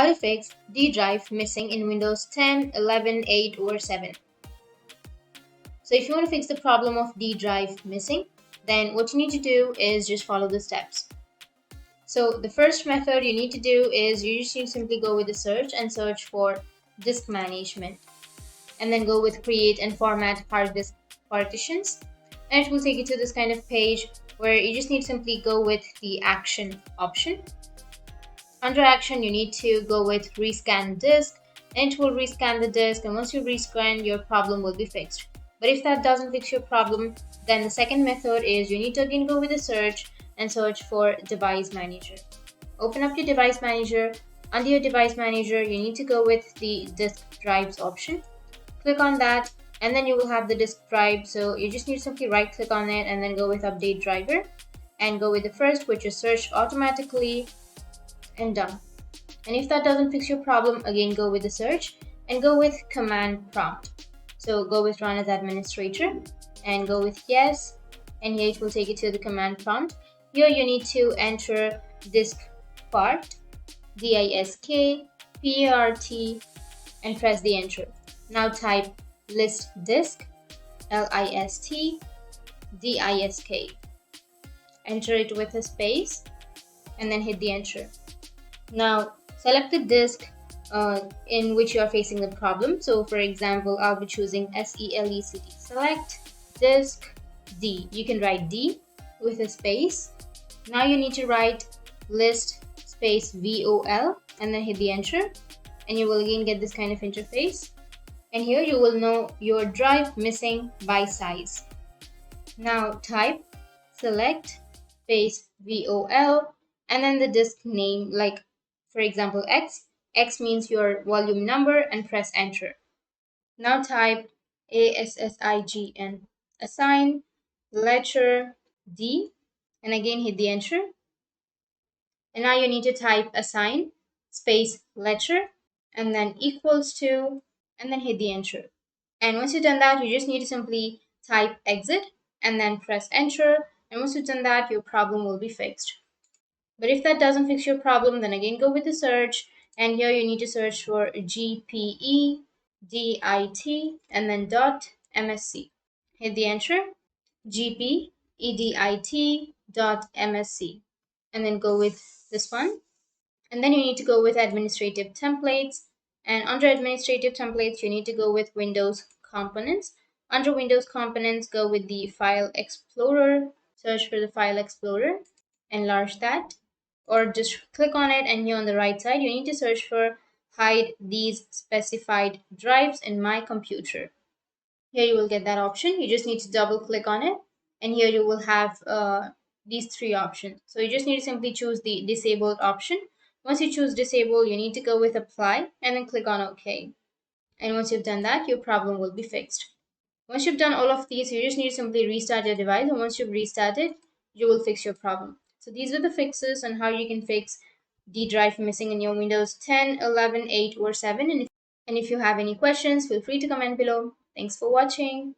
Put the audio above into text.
how to fix D drive missing in Windows 10, 11, 8 or 7. So if you want to fix the problem of D drive missing, then what you need to do is just follow the steps. So the first method you need to do is you just need to simply go with the search and search for disk management, and then go with create and format hard disk partitions, and it will take you to this kind of page where you just need to simply go with the action option. Under action, you need to go with rescan disk, and it will rescan the disk, and once you rescan, your problem will be fixed. But if that doesn't fix your problem, then the second method is you need to again go with the search and search for device manager. Open up your device manager. Under your device manager, you need to go with the disk drives option. Click on that, and then you will have the disk drive. So you just need to simply right click on it and then go with update driver, and go with the first, which is searched automatically, and done. And if that doesn't fix your problem, again go with the search and go with command prompt. So go with run as administrator and go with yes, and here it will take you to the command prompt. Here you need to enter disk part, disk part, and press the enter. Now type list disk, list disk, enter it with a space and then hit the enter. Now select the disk in which you are facing the problem. So for example, I'll be choosing SELECT. Select disk D. You can write D with a space. Now you need to write list space VOL and then hit the enter, and you will again get this kind of interface. And here you will know your drive missing by size. Now type select space VOL and then the disk name, like for example X. X means your volume number, and press enter. Now type ASSIGN, assign letter D, and again hit the enter. And now you need to type assign space letter and then equals to, and then hit the enter. And once you've done that, you just need to simply type exit and then press enter. And once you've done that, your problem will be fixed. But if that doesn't fix your problem, then again go with the search, and here you need to search for GPE DIT and then .msc. Hit the enter, GPEDIT .msc, and then go with this one. And then you need to go with administrative templates, and under administrative templates you need to go with Windows components. Under Windows components, go with the file explorer, search for the file explorer, enlarge that, or just click on it, and here on the right side you need to search for hide these specified drives in my computer. Here you will get that option. You just need to double click on it, and here you will have these three options. So you just need to simply choose the disabled option. Once you choose disable, you need to go with apply and then click on OK. And once you've done that, your problem will be fixed. Once you've done all of these, you just need to simply restart your device, and once you've restarted, you will fix your problem. So these are the fixes on how you can fix D drive missing in your Windows 10, 11, 8 or 7. And if you have any questions, feel free to comment below. Thanks for watching.